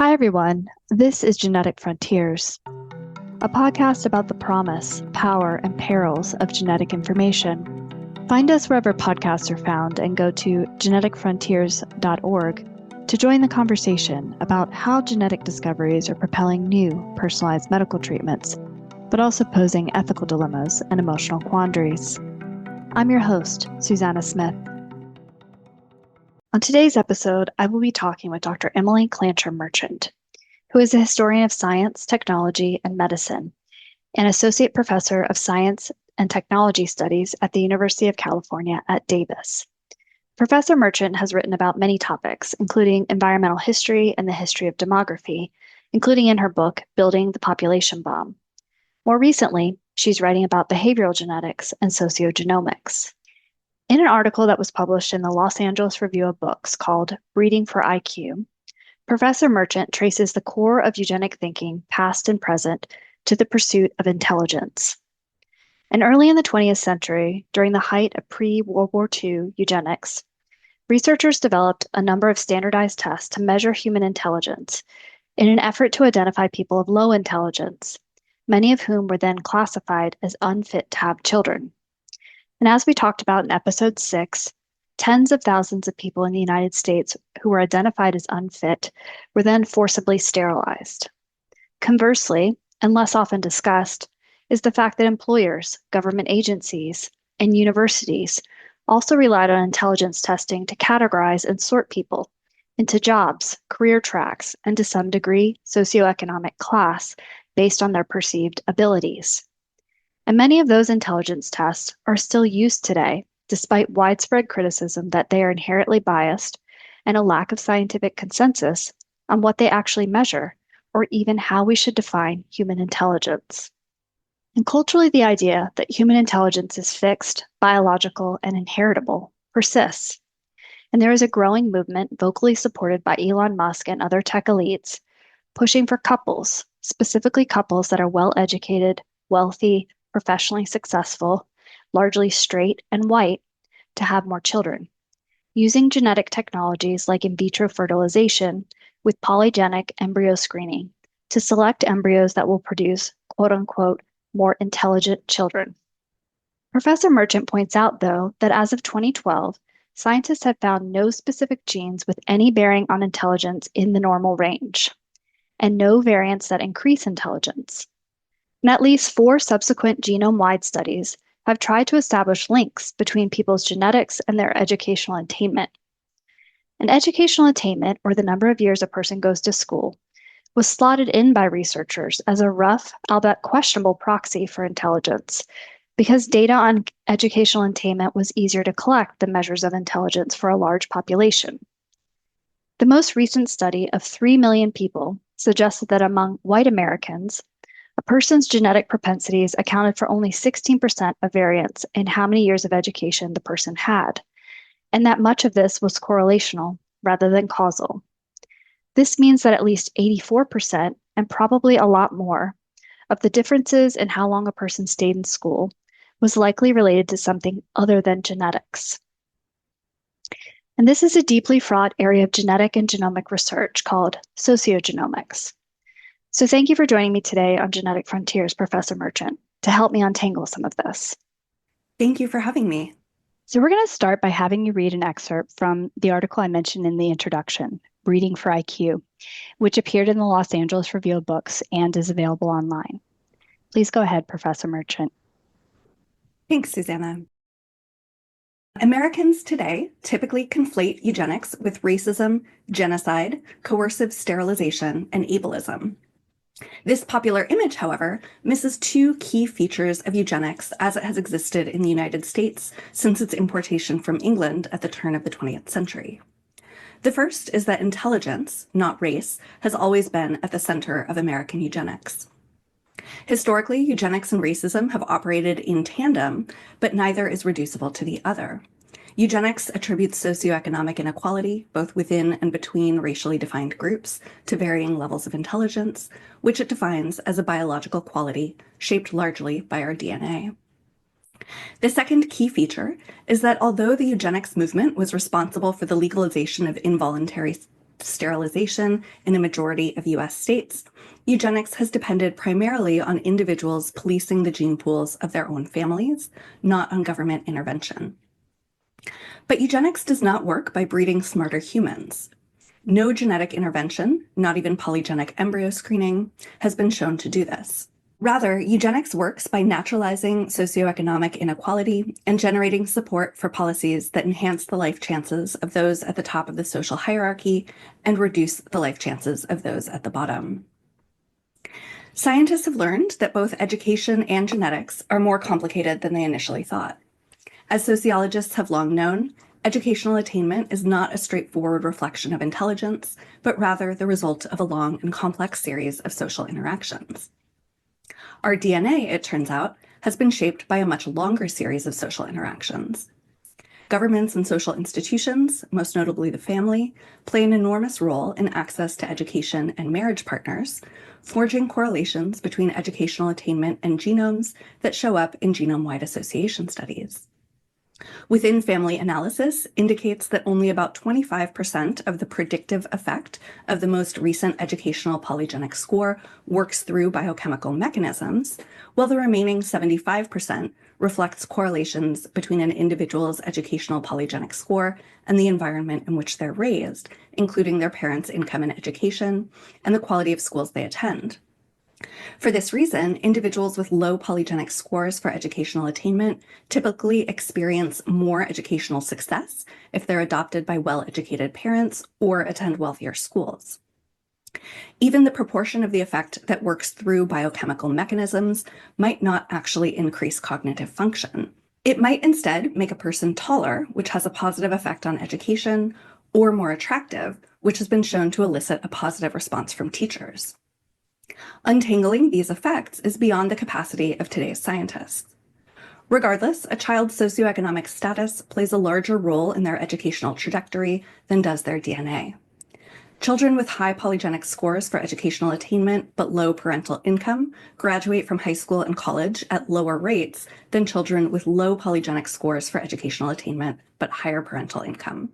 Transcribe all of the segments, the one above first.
Hi, everyone. This is Genetic Frontiers, a podcast about the promise, power, and perils of genetic information. Find us wherever podcasts are found and go to geneticfrontiers.org to join the conversation about how genetic discoveries are propelling new, personalized medical treatments, but also posing ethical dilemmas and emotional quandaries. I'm your host, Susanna Smith. On today's episode, I will be talking with Dr. Emily Clancher Merchant, who is a historian of science, technology, and medicine, and associate professor of science and technology studies at the University of California at Davis. Professor Merchant has written about many topics, including environmental history and the history of demography, including in her book, Building the Population Bomb. More recently, she's writing about behavioral genetics and sociogenomics. In an article that was published in the Los Angeles Review of Books called Breeding for IQ, Professor Merchant traces the core of eugenic thinking, past and present, to the pursuit of intelligence. And early in the 20th century, during the height of pre-World War II eugenics, researchers developed a number of standardized tests to measure human intelligence in an effort to identify people of low intelligence, many of whom were then classified as unfit to have children. And as we talked about in episode 6, tens of thousands of people in the United States who were identified as unfit were then forcibly sterilized. Conversely, and less often discussed, is the fact that employers, government agencies, and universities also relied on intelligence testing to categorize and sort people into jobs, career tracks, and to some degree, socioeconomic class based on their perceived abilities. And many of those intelligence tests are still used today, despite widespread criticism that they are inherently biased and a lack of scientific consensus on what they actually measure, or even how we should define human intelligence. And culturally, the idea that human intelligence is fixed, biological, and inheritable persists. And there is a growing movement vocally supported by Elon Musk and other tech elites pushing for couples, specifically couples that are well-educated, wealthy, professionally successful, largely straight and white, to have more children, using genetic technologies like in vitro fertilization with polygenic embryo screening to select embryos that will produce, quote-unquote, more intelligent children. Professor Merchant points out, though, that as of 2012, scientists have found no specific genes with any bearing on intelligence in the normal range, and no variants that increase intelligence. And at least 4 subsequent genome-wide studies have tried to establish links between people's genetics and their educational attainment. And educational attainment, or the number of years a person goes to school, was slotted in by researchers as a rough, albeit questionable proxy for intelligence, because data on educational attainment was easier to collect than measures of intelligence for a large population. The most recent study of 3 million people suggested that among white Americans, a person's genetic propensities accounted for only 16% of variance in how many years of education the person had, and that much of this was correlational rather than causal. This means that at least 84%, and probably a lot more, of the differences in how long a person stayed in school was likely related to something other than genetics. And this is a deeply fraught area of genetic and genomic research called sociogenomics. So thank you for joining me today on Genetic Frontiers, Professor Merchant, to help me untangle some of this. Thank you for having me. So we're going to start by having you read an excerpt from the article I mentioned in the introduction, Breeding for IQ, which appeared in the Los Angeles Review of Books and is available online. Please go ahead, Professor Merchant. Thanks, Susanna. Americans today typically conflate eugenics with racism, genocide, coercive sterilization, and ableism. This popular image, however, misses 2 key features of eugenics as it has existed in the United States since its importation from England at the turn of the 20th century. The first is that intelligence, not race, has always been at the center of American eugenics. Historically, eugenics and racism have operated in tandem, but neither is reducible to the other. Eugenics attributes socioeconomic inequality, both within and between racially defined groups, to varying levels of intelligence, which it defines as a biological quality shaped largely by our DNA. The second key feature is that although the eugenics movement was responsible for the legalization of involuntary forced sterilization in a majority of US states, eugenics has depended primarily on individuals policing the gene pools of their own families, not on government intervention. But eugenics does not work by breeding smarter humans. No genetic intervention, not even polygenic embryo screening, has been shown to do this. Rather, eugenics works by naturalizing socioeconomic inequality and generating support for policies that enhance the life chances of those at the top of the social hierarchy and reduce the life chances of those at the bottom. Scientists have learned that both education and genetics are more complicated than they initially thought. As sociologists have long known, educational attainment is not a straightforward reflection of intelligence, but rather the result of a long and complex series of social interactions. Our DNA, it turns out, has been shaped by a much longer series of social interactions. Governments and social institutions, most notably the family, play an enormous role in access to education and marriage partners, forging correlations between educational attainment and genomes that show up in genome-wide association studies. Within family analysis indicates that only about 25% of the predictive effect of the most recent educational polygenic score works through biochemical mechanisms, while the remaining 75% reflects correlations between an individual's educational polygenic score and the environment in which they're raised, including their parents' income and education, and the quality of schools they attend. For this reason, individuals with low polygenic scores for educational attainment typically experience more educational success if they're adopted by well-educated parents or attend wealthier schools. Even the proportion of the effect that works through biochemical mechanisms might not actually increase cognitive function. It might instead make a person taller, which has a positive effect on education, or more attractive, which has been shown to elicit a positive response from teachers. Untangling these effects is beyond the capacity of today's scientists. Regardless, a child's socioeconomic status plays a larger role in their educational trajectory than does their DNA. Children with high polygenic scores for educational attainment but low parental income graduate from high school and college at lower rates than children with low polygenic scores for educational attainment but higher parental income.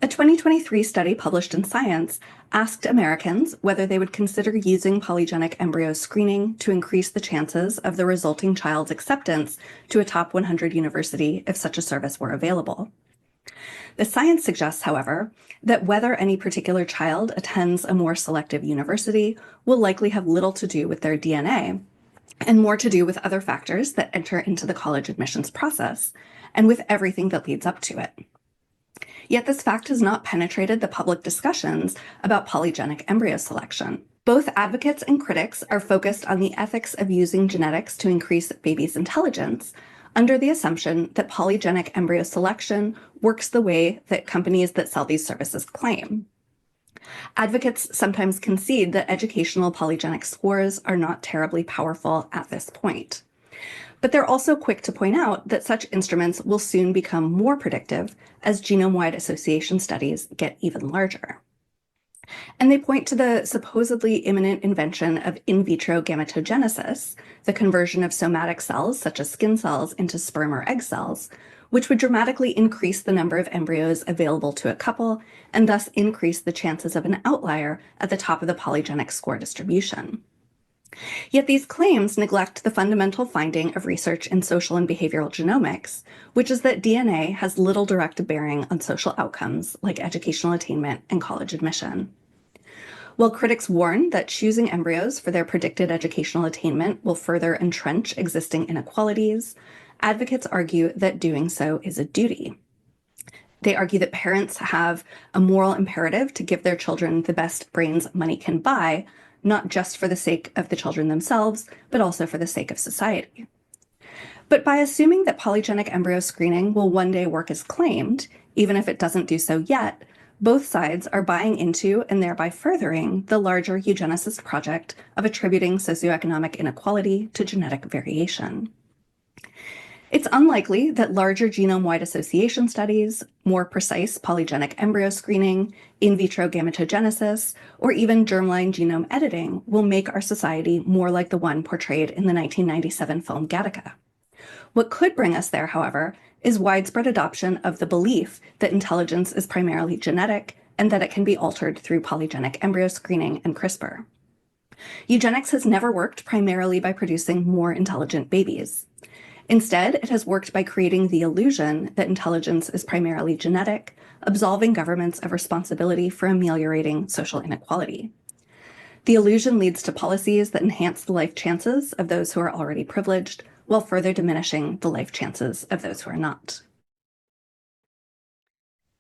A 2023 study published in Science asked Americans whether they would consider using polygenic embryo screening to increase the chances of the resulting child's acceptance to a top 100 university if such a service were available. The science suggests, however, that whether any particular child attends a more selective university will likely have little to do with their DNA and more to do with other factors that enter into the college admissions process and with everything that leads up to it. Yet this fact has not penetrated the public discussions about polygenic embryo selection. Both advocates and critics are focused on the ethics of using genetics to increase babies' intelligence, under the assumption that polygenic embryo selection works the way that companies that sell these services claim. Advocates sometimes concede that educational polygenic scores are not terribly powerful at this point. But they're also quick to point out that such instruments will soon become more predictive as genome-wide association studies get even larger. And they point to the supposedly imminent invention of in vitro gametogenesis, the conversion of somatic cells, such as skin cells, into sperm or egg cells, which would dramatically increase the number of embryos available to a couple and thus increase the chances of an outlier at the top of the polygenic score distribution. Yet these claims neglect the fundamental finding of research in social and behavioral genomics, which is that DNA has little direct bearing on social outcomes like educational attainment and college admission. While critics warn that choosing embryos for their predicted educational attainment will further entrench existing inequalities, advocates argue that doing so is a duty. They argue that parents have a moral imperative to give their children the best brains money can buy, not just for the sake of the children themselves, but also for the sake of society. But by assuming that polygenic embryo screening will one day work as claimed, even if it doesn't do so yet, both sides are buying into and thereby furthering the larger eugenicist project of attributing socioeconomic inequality to genetic variation. It's unlikely that larger genome-wide association studies, more precise polygenic embryo screening, in vitro gametogenesis, or even germline genome editing will make our society more like the one portrayed in the 1997 film Gattaca. What could bring us there, however, is widespread adoption of the belief that intelligence is primarily genetic and that it can be altered through polygenic embryo screening and CRISPR. Eugenics has never worked primarily by producing more intelligent babies. Instead, it has worked by creating the illusion that intelligence is primarily genetic, absolving governments of responsibility for ameliorating social inequality. The illusion leads to policies that enhance the life chances of those who are already privileged, while further diminishing the life chances of those who are not.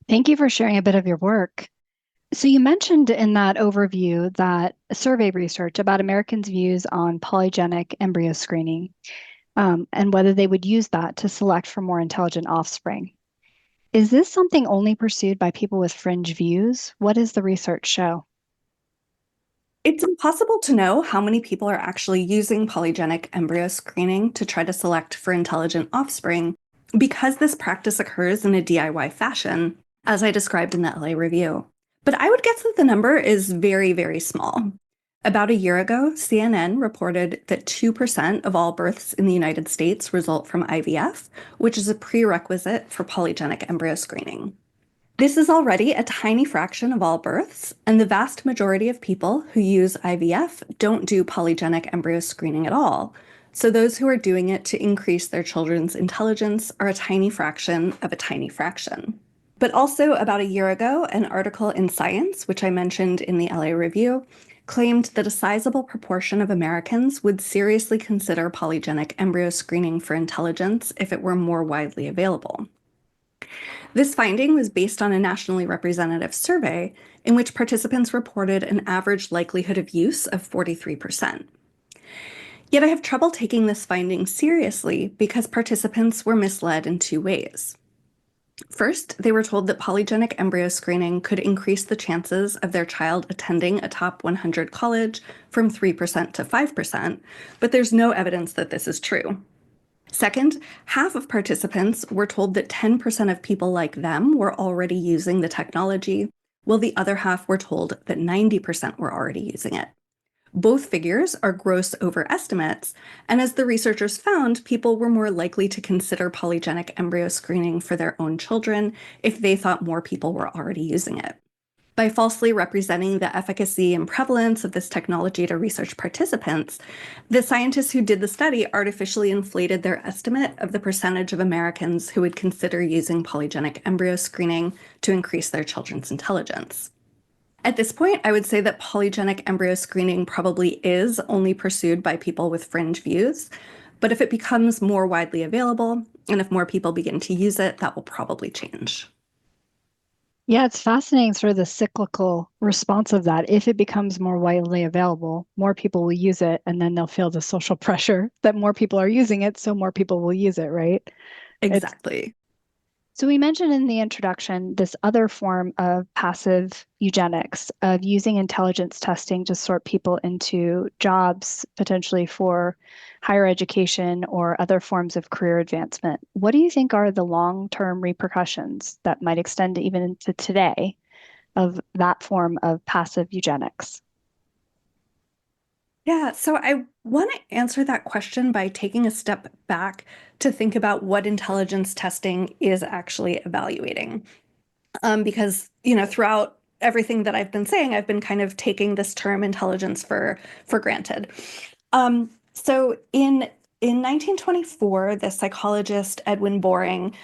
Thank you for sharing a bit of your work. So you mentioned in that overview that survey research about Americans' views on polygenic embryo screening, and whether they would use that to select for more intelligent offspring. Is this something only pursued by people with fringe views? What does the research show? It's impossible to know how many people are actually using polygenic embryo screening to try to select for intelligent offspring because this practice occurs in a DIY fashion, as I described in the LA review. But I would guess that the number is very, very small. About a year ago, CNN reported that 2% of all births in the United States result from IVF, which is a prerequisite for polygenic embryo screening. This is already a tiny fraction of all births, and the vast majority of people who use IVF don't do polygenic embryo screening at all. So those who are doing it to increase their children's intelligence are a tiny fraction of a tiny fraction. But also about a year ago, an article in Science, which I mentioned in the LA review, claimed that a sizable proportion of Americans would seriously consider polygenic embryo screening for intelligence if it were more widely available. This finding was based on a nationally representative survey in which participants reported an average likelihood of use of 43%. Yet I have trouble taking this finding seriously because participants were misled in two ways. First, they were told that polygenic embryo screening could increase the chances of their child attending a top 100 college from 3% to 5%, but there's no evidence that this is true. Second, half of participants were told that 10% of people like them were already using the technology, while the other half were told that 90% were already using it. Both figures are gross overestimates, and as the researchers found, people were more likely to consider polygenic embryo screening for their own children if they thought more people were already using it. By falsely representing the efficacy and prevalence of this technology to research participants, the scientists who did the study artificially inflated their estimate of the percentage of Americans who would consider using polygenic embryo screening to increase their children's intelligence. At this point, I would say that polygenic embryo screening probably is only pursued by people with fringe views, but if it becomes more widely available, and if more people begin to use it, that will probably change. Yeah, it's fascinating, sort of the cyclical response of that. If it becomes more widely available, more people will use it, and then they'll feel the social pressure that more people are using it, so more people will use it, right? Exactly. So we mentioned in the introduction this other form of passive eugenics, of using intelligence testing to sort people into jobs, potentially for higher education or other forms of career advancement. What do you think are the long-term repercussions that might extend even into today of that form of passive eugenics? Yeah, so I want to answer that question by taking a step back to think about what intelligence testing is actually evaluating. Because, throughout everything that I've been saying, I've been kind of taking this term intelligence for granted. So in 1924, the psychologist Edwin Boring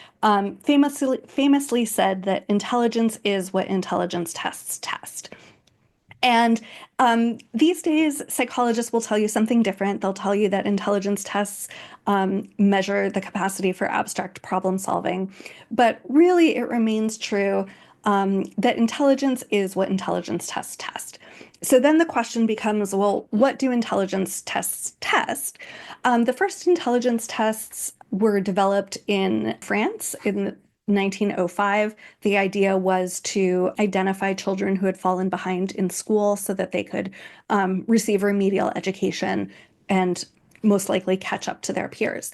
famously said that intelligence is what intelligence tests test. And these days, psychologists will tell you something different. They'll tell you that intelligence tests measure the capacity for abstract problem solving. But really, it remains true that intelligence is what intelligence tests test. So then the question becomes, well, what do intelligence tests test? The first intelligence tests were developed in France in 1905. The idea was to identify children who had fallen behind in school so that they could receive remedial education and most likely catch up to their peers.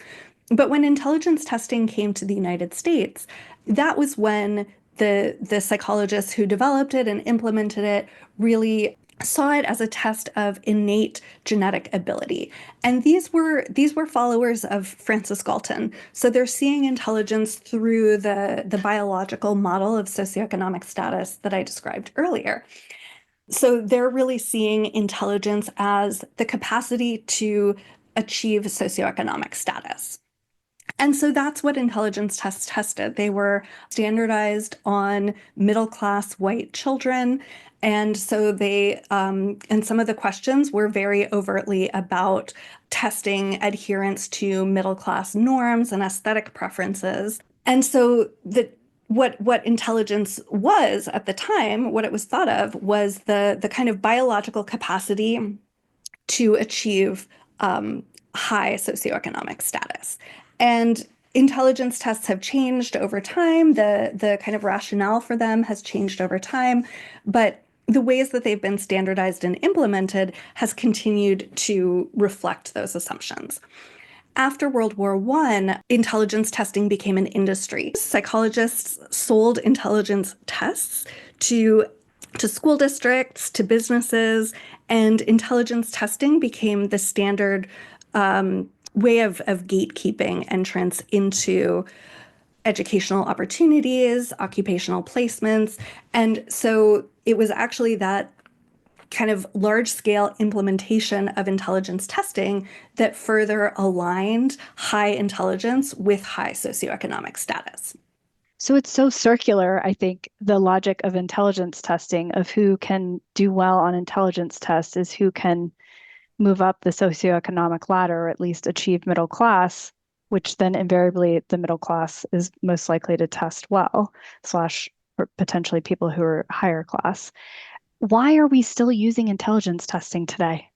But when intelligence testing came to the United States, that was when the psychologists who developed it and implemented it really saw it as a test of innate genetic ability. And these were followers of Francis Galton. So they're seeing intelligence through the biological model of socioeconomic status that I described earlier. So they're really seeing intelligence as the capacity to achieve socioeconomic status. And so that's what intelligence tests tested. They were standardized on middle-class white children. And so and some of the questions were very overtly about testing adherence to middle-class norms and aesthetic preferences. And so what intelligence was at the time, what it was thought of was the kind of biological capacity to achieve high socioeconomic status. And intelligence tests have changed over time. The kind of rationale for them has changed over time, but the ways that they've been standardized and implemented has continued to reflect those assumptions. After World War I, intelligence testing became an industry. Psychologists sold intelligence tests to school districts, to businesses, and intelligence testing became the standard way of gatekeeping entrance into educational opportunities, occupational placements. And so it was actually that kind of large scale implementation of intelligence testing that further aligned high intelligence with high socioeconomic status. So it's so circular, I think, the logic of intelligence testing of who can do well on intelligence tests is who can move up the socioeconomic ladder, or at least achieve middle class, which then invariably the middle class is most likely to test well, slash potentially people who are higher class. Why are we still using intelligence testing today?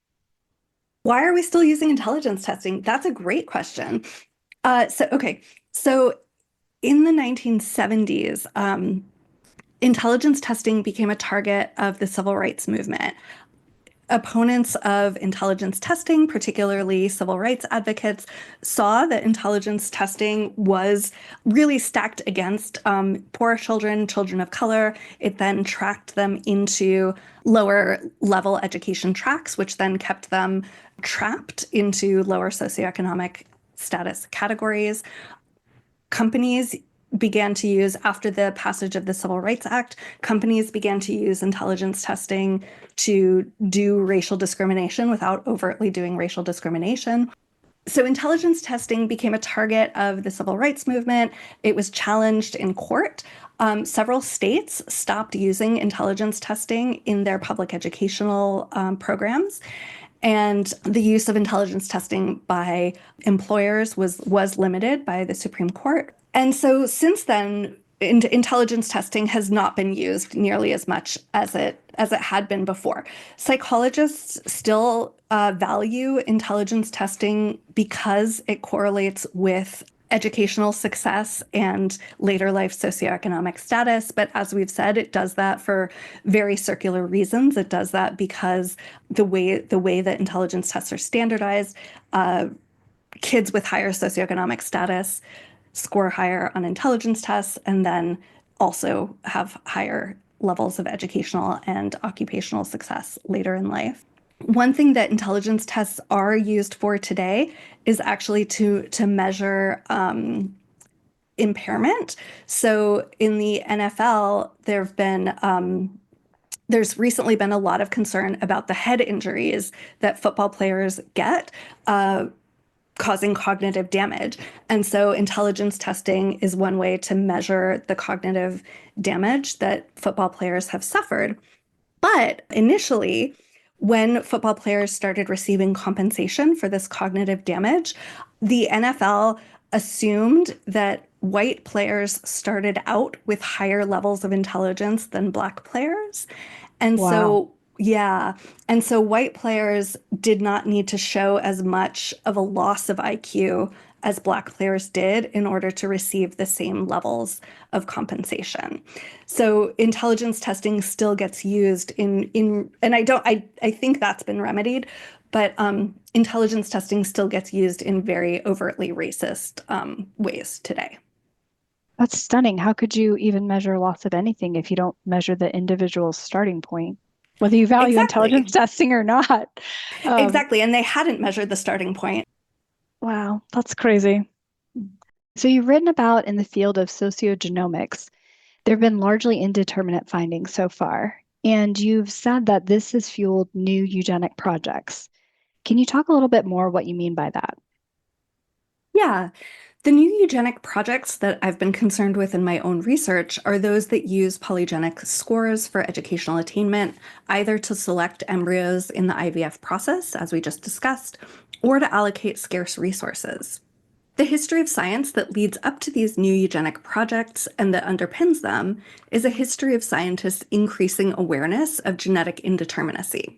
Why are we still using intelligence testing? That's a great question. So in the 1970s, intelligence testing became a target of the civil rights movement. Opponents of intelligence testing, particularly civil rights advocates, saw that intelligence testing was really stacked against poor children, children of color. It then tracked them into lower level education tracks, which then kept them trapped into lower socioeconomic status categories. Companies began to use, after the passage of the Civil Rights Act, companies began to use intelligence testing to do racial discrimination without overtly doing racial discrimination. So intelligence testing became a target of the civil rights movement. It was challenged in court. Several states stopped using intelligence testing in their public educational programs. And the use of intelligence testing by employers was limited by the Supreme Court. And so since then, intelligence testing has not been used nearly as much as it had been before. Psychologists still value intelligence testing because it correlates with educational success and later life socioeconomic status. But as we've said, it does that for very circular reasons. It does that because the way that intelligence tests are standardized, kids with higher socioeconomic status score higher on intelligence tests and then also have higher levels of educational and occupational success later in life. One thing that intelligence tests are used for today is actually to measure impairment. So in the NFL, there's recently been a lot of concern about the head injuries that football players get, causing cognitive damage. And so intelligence testing is one way to measure the cognitive damage that football players have suffered. But initially, when football players started receiving compensation for this cognitive damage, the NFL assumed that white players started out with higher levels of intelligence than Black players. And Wow. so, yeah. And so white players did not need to show as much of a loss of IQ as Black players did in order to receive the same levels of compensation. So intelligence testing still gets used and I think that's been remedied, but intelligence testing still gets used in very overtly racist ways today. That's stunning. How could you even measure loss of anything if you don't measure the individual's starting point? whether you value Exactly. intelligence testing or not. Exactly. And they hadn't measured the starting point. Wow, that's crazy. So you've written about in the field of sociogenomics, there have been largely indeterminate findings so far, and you've said that this has fueled new eugenic projects. Can you talk a little bit more what you mean by that? Yeah. The new eugenic projects that I've been concerned with in my own research are those that use polygenic scores for educational attainment, either to select embryos in the IVF process, as we just discussed, or to allocate scarce resources. The history of science that leads up to these new eugenic projects and that underpins them is a history of scientists increasing awareness of genetic indeterminacy.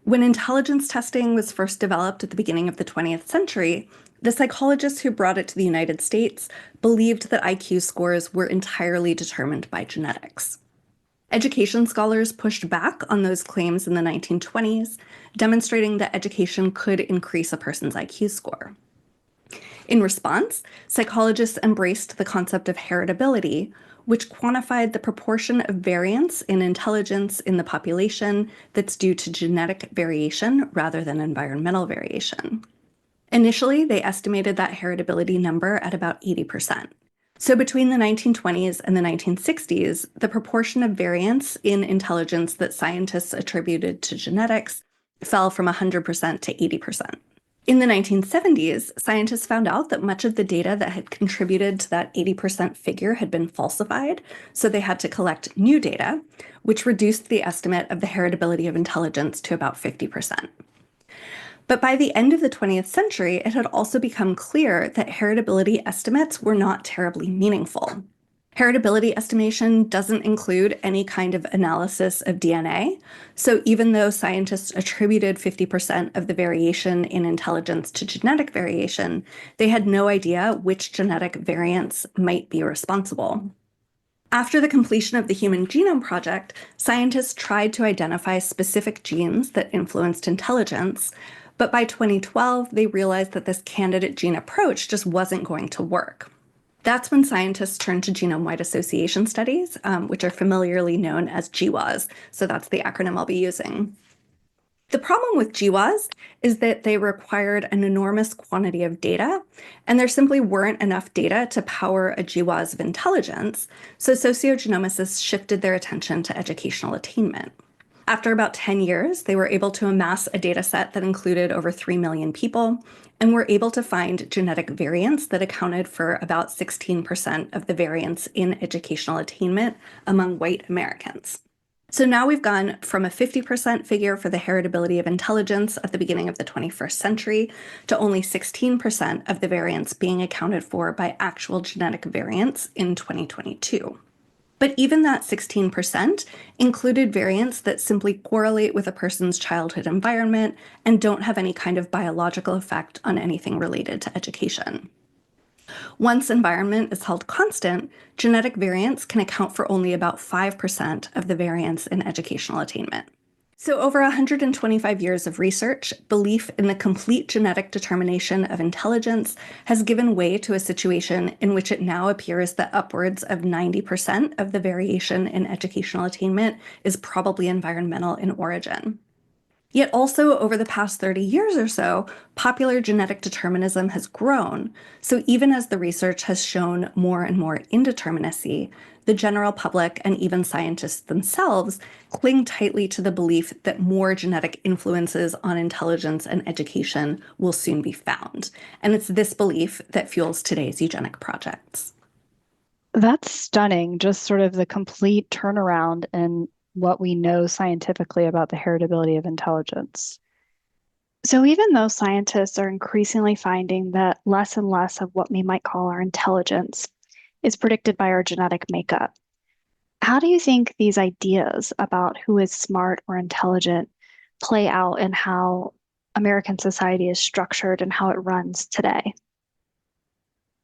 When intelligence testing was first developed at the beginning of the 20th century, the psychologists who brought it to the United States believed that IQ scores were entirely determined by genetics. Education scholars pushed back on those claims in the 1920s, demonstrating that education could increase a person's IQ score. In response, psychologists embraced the concept of heritability, which quantified the proportion of variance in intelligence in the population that's due to genetic variation rather than environmental variation. Initially, they estimated that heritability number at about 80%. So between the 1920s and the 1960s, the proportion of variance in intelligence that scientists attributed to genetics fell from 100% to 80%. In the 1970s, scientists found out that much of the data that had contributed to that 80% figure had been falsified, so they had to collect new data, which reduced the estimate of the heritability of intelligence to about 50%. But by the end of the 20th century, it had also become clear that heritability estimates were not terribly meaningful. Heritability estimation doesn't include any kind of analysis of DNA. So even though scientists attributed 50% of the variation in intelligence to genetic variation, they had no idea which genetic variants might be responsible. After the completion of the Human Genome Project, scientists tried to identify specific genes that influenced intelligence, but by 2012, they realized that this candidate gene approach just wasn't going to work. That's when scientists turned to genome-wide association studies, which are familiarly known as GWAS. So that's the acronym I'll be using. The problem with GWAS is that they required an enormous quantity of data, and there simply weren't enough data to power a GWAS of intelligence, so sociogenomicists shifted their attention to educational attainment. After about 10 years, they were able to amass a data set that included over 3 million people, and were able to find genetic variants that accounted for about 16% of the variance in educational attainment among white Americans. So now we've gone from a 50% figure for the heritability of intelligence at the beginning of the 21st century to only 16% of the variance being accounted for by actual genetic variants in 2022. But even that 16% included variants that simply correlate with a person's childhood environment and don't have any kind of biological effect on anything related to education. Once environment is held constant, genetic variants can account for only about 5% of the variance in educational attainment. So over 125 years of research, belief in the complete genetic determination of intelligence has given way to a situation in which it now appears that upwards of 90% of the variation in educational attainment is probably environmental in origin. Yet also over the past 30 years or so, popular genetic determinism has grown. So even as the research has shown more and more indeterminacy, the general public and even scientists themselves cling tightly to the belief that more genetic influences on intelligence and education will soon be found. And it's this belief that fuels today's eugenic projects. That's stunning, just sort of the complete turnaround in what we know scientifically about the heritability of intelligence. So, even though scientists are increasingly finding that less and less of what we might call our intelligence is predicted by our genetic makeup, how do you think these ideas about who is smart or intelligent play out in how American society is structured and how it runs today?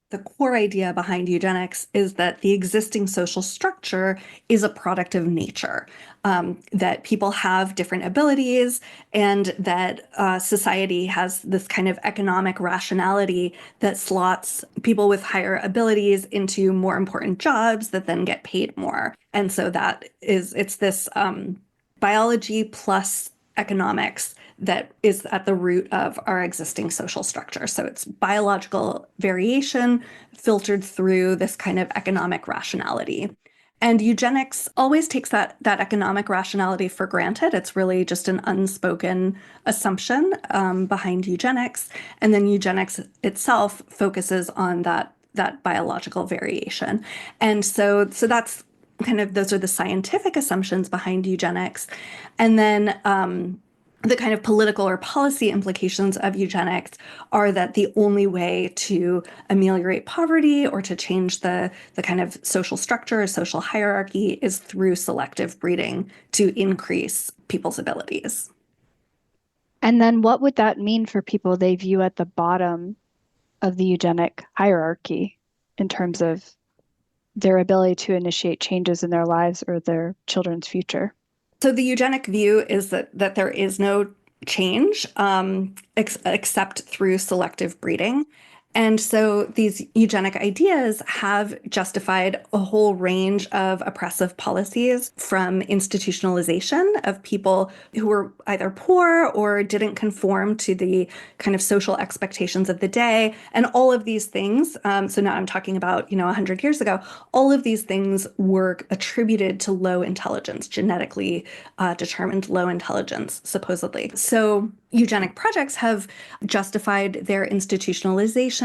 The core idea behind eugenics is that the existing social structure is a product of nature, that people have different abilities, and that society has this kind of economic rationality that slots people with higher abilities into more important jobs that then get paid more. And so it's this biology plus economics that is at the root of our existing social structure. So it's biological variation filtered through this kind of economic rationality. And eugenics always takes that economic rationality for granted. It's really just an unspoken assumption behind eugenics. And then eugenics itself focuses on that biological variation. And so that's kind of, those are the scientific assumptions behind eugenics. And then the kind of political or policy implications of eugenics are that the only way to ameliorate poverty or to change the kind of social structure or social hierarchy is through selective breeding to increase people's abilities. And then what would that mean for people they view at the bottom of the eugenic hierarchy in terms of their ability to initiate changes in their lives or their children's future? So the eugenic view is that there is no change except through selective breeding. And so these eugenic ideas have justified a whole range of oppressive policies, from institutionalization of people who were either poor or didn't conform to the kind of social expectations of the day. And all of these things, so now I'm talking about, 100 years ago, all of these things were attributed to low intelligence, genetically determined low intelligence, supposedly. So eugenic projects have justified their institutionalization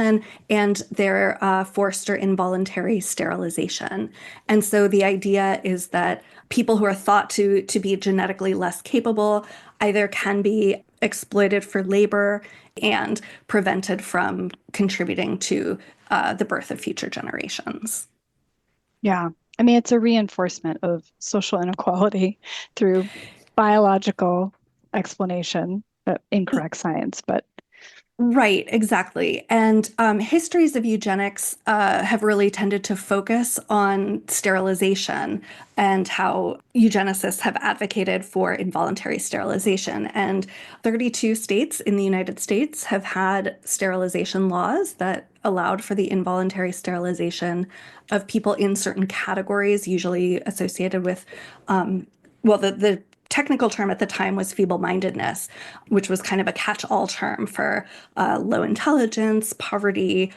and their forced or involuntary sterilization. And so the idea is that people who are thought to be genetically less capable either can be exploited for labor and prevented from contributing to the birth of future generations. Yeah. I mean, it's a reinforcement of social inequality through biological explanation, incorrect science, but Right, exactly. And histories of eugenics have really tended to focus on sterilization and how eugenicists have advocated for involuntary sterilization. And 32 states in the United States have had sterilization laws that allowed for the involuntary sterilization of people in certain categories, usually associated with, the technical term at the time was feeble-mindedness, which was kind of a catch-all term for low intelligence, poverty,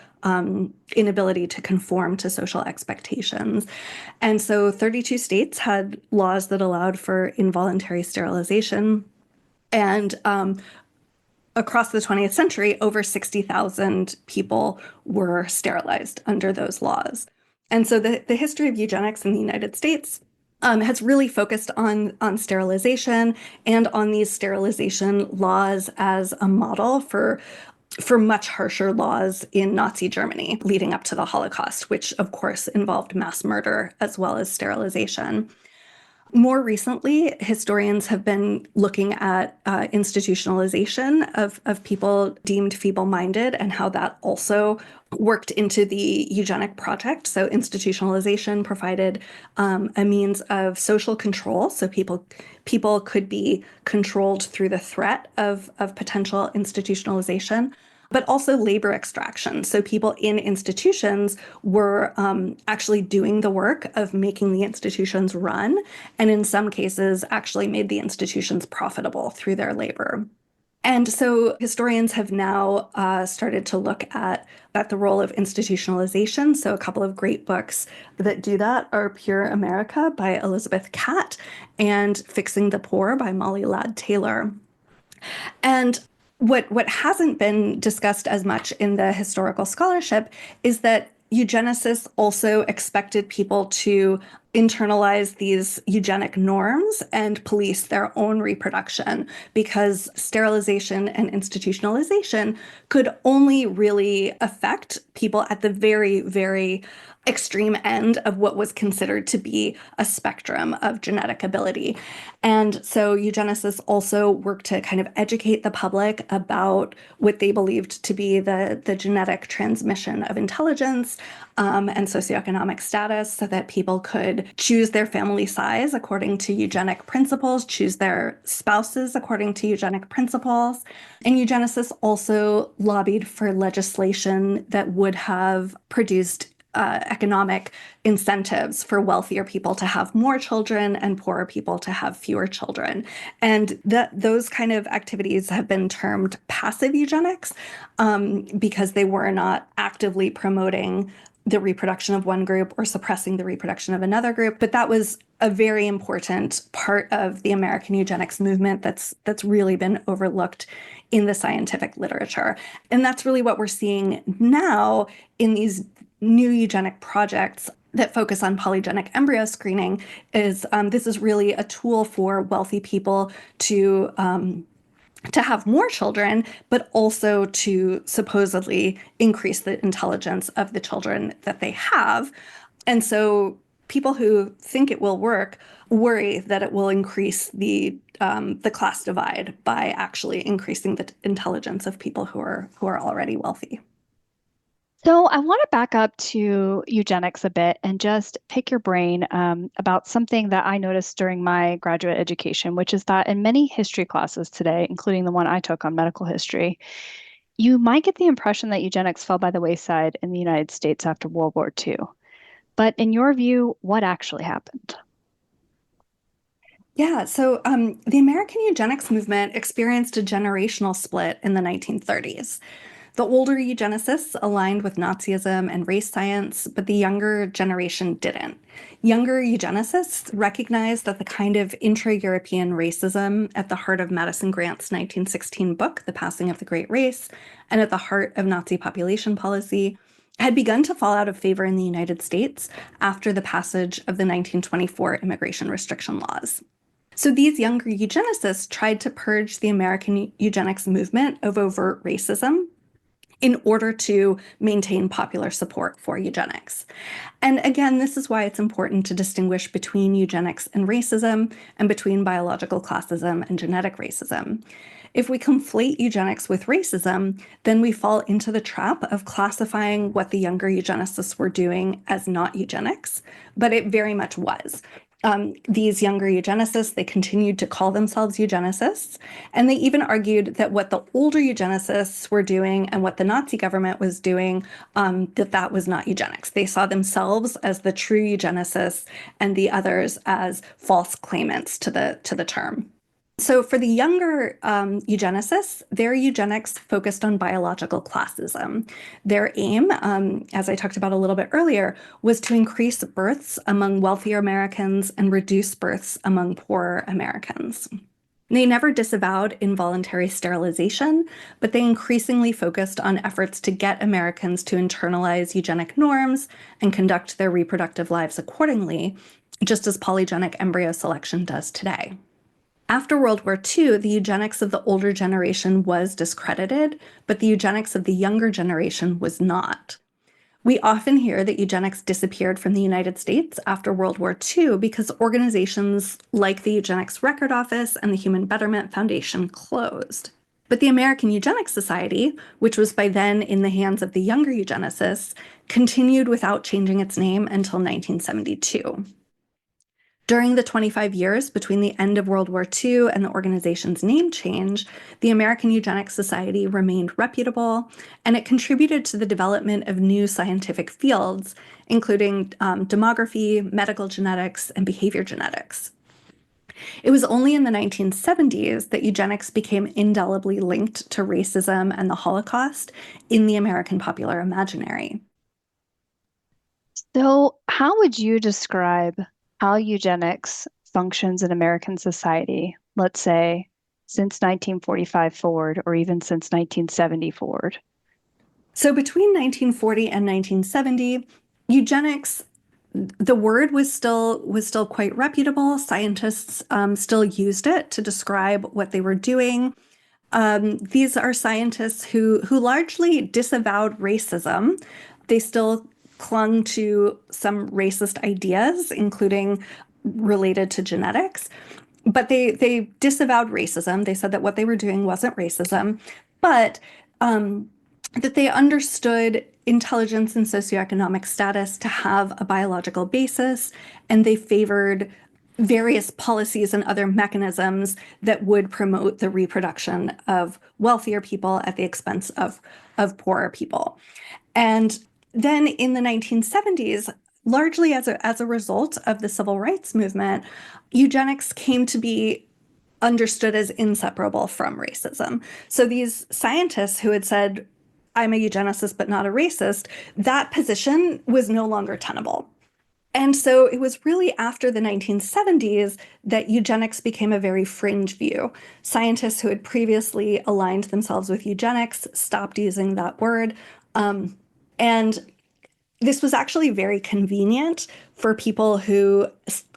inability to conform to social expectations. And so 32 states had laws that allowed for involuntary sterilization. And across the 20th century, over 60,000 people were sterilized under those laws. And so the history of eugenics in the United States has really focused on sterilization and on these sterilization laws as a model for much harsher laws in Nazi Germany leading up to the Holocaust, which of course involved mass murder as well as sterilization. More recently, historians have been looking at institutionalization of people deemed feeble-minded and how that also worked into the eugenic project. So institutionalization provided a means of social control. So people could be controlled through the threat of potential institutionalization, but also labor extraction. So people in institutions were actually doing the work of making the institutions run, and in some cases actually made the institutions profitable through their labor. And so historians have now started to look at the role of institutionalization. So a couple of great books that do that are Pure America by Elizabeth Catt and Fixing the Poor by Molly Ladd Taylor. And what hasn't been discussed as much in the historical scholarship is that eugenicists also expected people to internalize these eugenic norms and police their own reproduction, because sterilization and institutionalization could only really affect people at the very, very extreme end of what was considered to be a spectrum of genetic ability. And so eugenicists also work to kind of educate the public about what they believed to be the genetic transmission of intelligence and socioeconomic status, so that people could choose their family size according to eugenic principles, choose their spouses according to eugenic principles. And eugenicists also lobbied for legislation that would have produced economic incentives for wealthier people to have more children and poorer people to have fewer children. And those kind of activities have been termed passive eugenics because they were not actively promoting the reproduction of one group or suppressing the reproduction of another group. But that was a very important part of the American eugenics movement that's really been overlooked in the scientific literature. And that's really what we're seeing now in these new eugenic projects that focus on polygenic embryo screening. This is really a tool for wealthy people to have more children, but also to supposedly increase the intelligence of the children that they have. And so people who think it will work worry that it will increase the class divide by actually increasing the intelligence of people who are already wealthy. So I want to back up to eugenics a bit and just pick your brain about something that I noticed during my graduate education, which is that in many history classes today, including the one I took on medical history, you might get the impression that eugenics fell by the wayside in the United States after World War II. But in your view, what actually happened? Yeah, so the American eugenics movement experienced a generational split in the 1930s. The older eugenicists aligned with Nazism and race science, but the younger generation didn't. Younger eugenicists recognized that the kind of intra-European racism at the heart of Madison Grant's 1916 book, The Passing of the Great Race, and at the heart of Nazi population policy, had begun to fall out of favor in the United States after the passage of the 1924 immigration restriction laws. So these younger eugenicists tried to purge the American eugenics movement of overt racism in order to maintain popular support for eugenics. And again, this is why it's important to distinguish between eugenics and racism and between biological classism and genetic racism. If we conflate eugenics with racism, then we fall into the trap of classifying what the younger eugenicists were doing as not eugenics, but it very much was. These younger eugenicists, they continued to call themselves eugenicists, and they even argued that what the older eugenicists were doing and what the Nazi government was doing, that was not eugenics. They saw themselves as the true eugenicists and the others as false claimants to the term. So for the younger eugenicists, their eugenics focused on biological classism. Their aim, as I talked about a little bit earlier, was to increase births among wealthier Americans and reduce births among poorer Americans. They never disavowed involuntary sterilization, but they increasingly focused on efforts to get Americans to internalize eugenic norms and conduct their reproductive lives accordingly, just as polygenic embryo selection does today. After World War II, the eugenics of the older generation was discredited, but the eugenics of the younger generation was not. We often hear that eugenics disappeared from the United States after World War II because organizations like the Eugenics Record Office and the Human Betterment Foundation closed. But the American Eugenics Society, which was by then in the hands of the younger eugenicists, continued without changing its name until 1972. During the 25 years between the end of World War II and the organization's name change, the American Eugenics Society remained reputable, and it contributed to the development of new scientific fields, including demography, medical genetics, and behavior genetics. It was only in the 1970s that eugenics became indelibly linked to racism and the Holocaust in the American popular imaginary. So, how would you describe how eugenics functions in American society, let's say since 1945 forward, or even since 1970 forward? So between 1940 and 1970, eugenics, the word was still quite reputable. Scientists still used it to describe what they were doing. These are scientists who largely disavowed racism. They still clung to some racist ideas, including related to genetics, but they disavowed racism. They said that what they were doing wasn't racism, but that they understood intelligence and socioeconomic status to have a biological basis, and they favored various policies and other mechanisms that would promote the reproduction of wealthier people at the expense of poorer people. And then in the 1970s, largely as a result of the civil rights movement, eugenics came to be understood as inseparable from racism. So these scientists who had said, I'm a eugenicist but not a racist, that position was no longer tenable. And so it was really after the 1970s that eugenics became a very fringe view. Scientists who had previously aligned themselves with eugenics stopped using that word. And this was actually very convenient for people who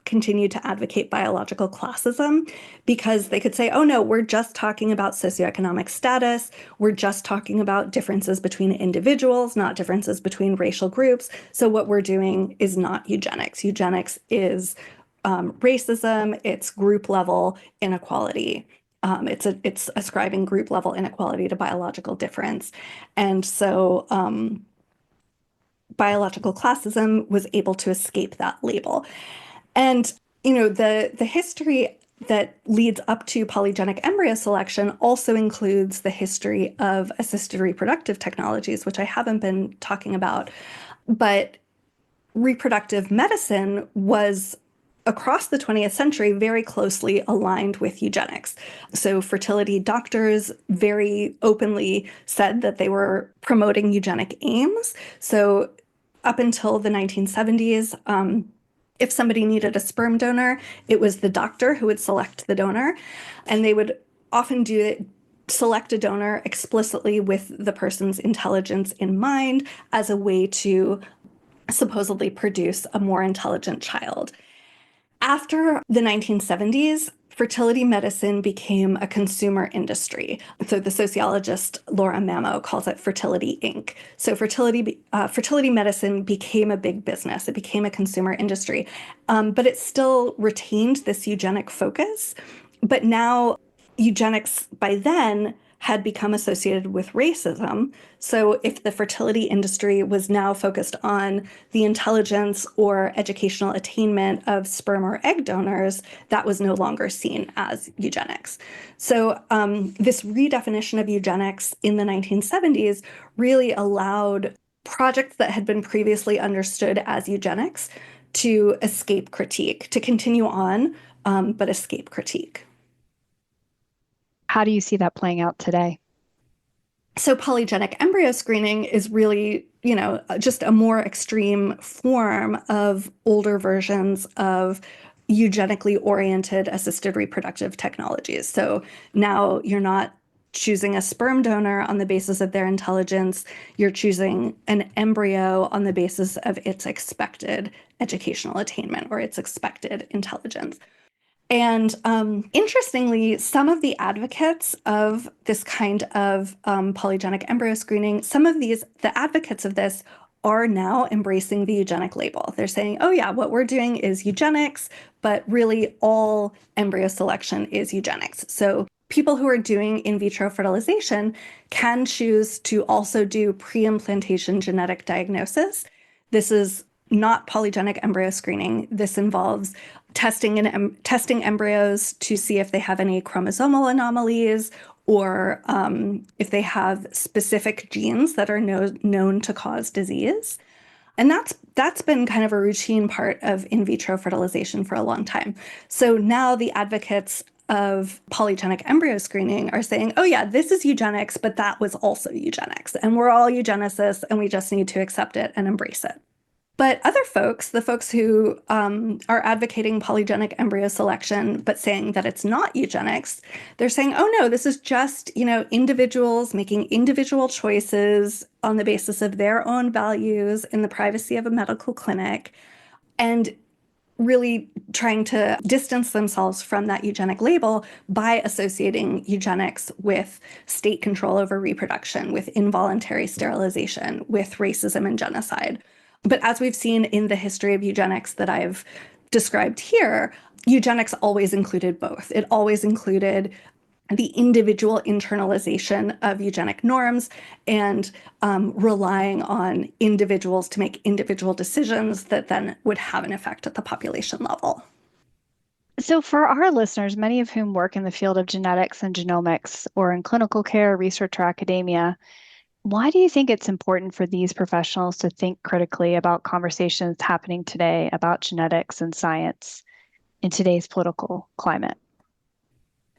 continued to advocate biological classism because they could say, oh no, we're just talking about socioeconomic status. We're just talking about differences between individuals, not differences between racial groups. So what we're doing is not eugenics. Eugenics is racism, it's group level inequality. It's ascribing group level inequality to biological difference. And so biological classism was able to escape that label. And, the history that leads up to polygenic embryo selection also includes the history of assisted reproductive technologies, which I haven't been talking about. But reproductive medicine was across the 20th century very closely aligned with eugenics. So fertility doctors very openly said that they were promoting eugenic aims. So up until the 1970s, if somebody needed a sperm donor, it was the doctor who would select the donor, and they would often select a donor explicitly with the person's intelligence in mind as a way to supposedly produce a more intelligent child. After the 1970s, fertility medicine became a consumer industry. So the sociologist Laura Mamo calls it Fertility Inc. So fertility medicine became a big business. It became a consumer industry, but it still retained this eugenic focus. But now eugenics by then had become associated with racism. So if the fertility industry was now focused on the intelligence or educational attainment of sperm or egg donors, that was no longer seen as eugenics. So this redefinition of eugenics in the 1970s really allowed projects that had been previously understood as eugenics to escape critique, to continue on, but escape critique. How do you see that playing out today? So polygenic embryo screening is really, just a more extreme form of older versions of eugenically oriented assisted reproductive technologies. So now you're not choosing a sperm donor on the basis of their intelligence. You're choosing an embryo on the basis of its expected educational attainment or its expected intelligence. And interestingly, some of the advocates of this kind of polygenic embryo screening, the advocates of this are now embracing the eugenic label. They're saying, oh yeah, what we're doing is eugenics, but really all embryo selection is eugenics. So people who are doing in vitro fertilization can choose to also do pre-implantation genetic diagnosis. This is not polygenic embryo screening. This involves testing embryos to see if they have any chromosomal anomalies or if they have specific genes that are known to cause disease. And that's been kind of a routine part of in vitro fertilization for a long time. So now the advocates of polygenic embryo screening are saying, oh yeah, this is eugenics, but that was also eugenics. And we're all eugenicists and we just need to accept it and embrace it. But other folks, the folks who are advocating polygenic embryo selection, but saying that it's not eugenics, they're saying, oh no, this is just, individuals making individual choices on the basis of their own values in the privacy of a medical clinic, and really trying to distance themselves from that eugenic label by associating eugenics with state control over reproduction, with involuntary sterilization, with racism and genocide. But as we've seen in the history of eugenics that I've described here, eugenics always included both. It always included the individual internalization of eugenic norms and relying on individuals to make individual decisions that then would have an effect at the population level. So for our listeners, many of whom work in the field of genetics and genomics or in clinical care, research, or academia, Why do you think it's important for these professionals to think critically about conversations happening today about genetics and science in today's political climate?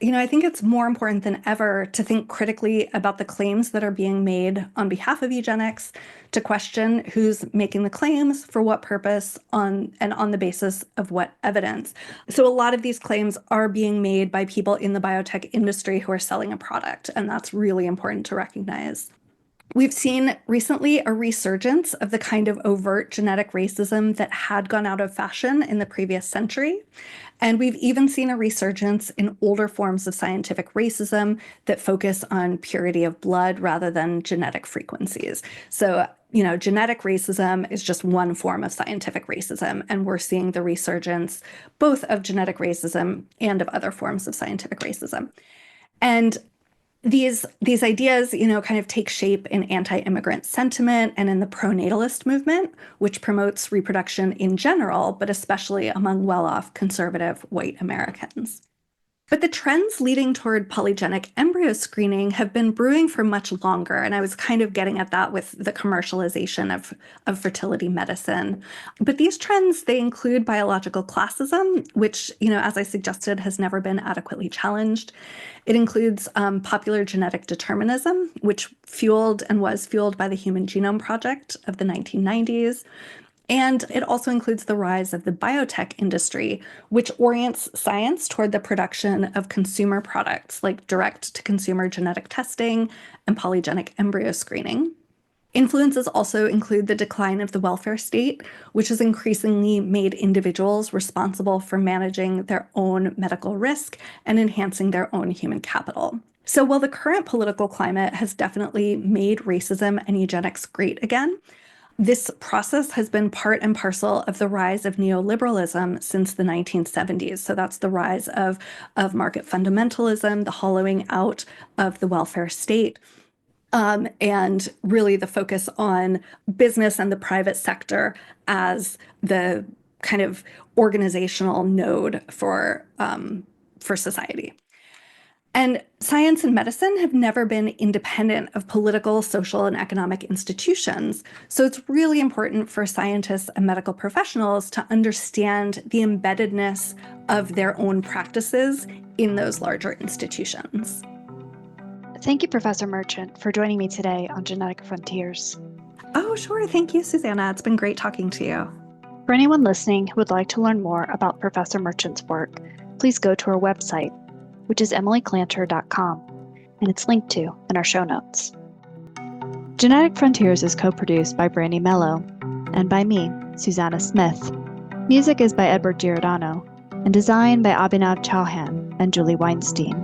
I think it's more important than ever to think critically about the claims that are being made on behalf of eugenics, to question who's making the claims, for what purpose, on the basis of what evidence. So a lot of these claims are being made by people in the biotech industry who are selling a product, and that's really important to recognize. We've seen recently a resurgence of the kind of overt genetic racism that had gone out of fashion in the previous century. And we've even seen a resurgence in older forms of scientific racism that focus on purity of blood rather than genetic frequencies. So, genetic racism is just one form of scientific racism, and we're seeing the resurgence both of genetic racism and of other forms of scientific racism. And these ideas, kind of take shape in anti-immigrant sentiment and in the pro-natalist movement, which promotes reproduction in general, but especially among well-off conservative white Americans. But the trends leading toward polygenic embryo screening have been brewing for much longer, and I was kind of getting at that with the commercialization of fertility medicine. But these trends, they include biological classism, which, as I suggested, has never been adequately challenged. It includes popular genetic determinism, which was fueled by the Human Genome Project of the 1990s. And it also includes the rise of the biotech industry, which orients science toward the production of consumer products like direct-to-consumer genetic testing and polygenic embryo screening. Influences also include the decline of the welfare state, which has increasingly made individuals responsible for managing their own medical risk and enhancing their own human capital. So while the current political climate has definitely made racism and eugenics great again, this process has been part and parcel of the rise of neoliberalism since the 1970s. So that's the rise of market fundamentalism, the hollowing out of the welfare state, and really the focus on business and the private sector as the kind of organizational node for society. And science and medicine have never been independent of political, social, and economic institutions. So it's really important for scientists and medical professionals to understand the embeddedness of their own practices in those larger institutions. Thank you, Professor Merchant, for joining me today on Genetic Frontiers. Oh, sure. Thank you, Susanna. It's been great talking to you. For anyone listening who would like to learn more about Professor Merchant's work, please go to our website, which is emilyclanter.com, and it's linked to in our show notes. Genetic Frontiers is co-produced by Brandy Mello and by me, Susanna Smith. Music is by Edward Giordano and designed by Abhinav Chauhan and Julie Weinstein.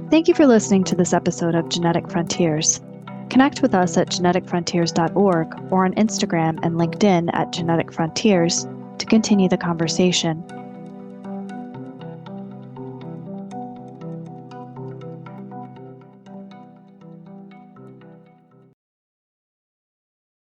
Thank you for listening to this episode of Genetic Frontiers. Connect with us at geneticfrontiers.org or on Instagram and LinkedIn at Genetic Frontiers to continue the conversation.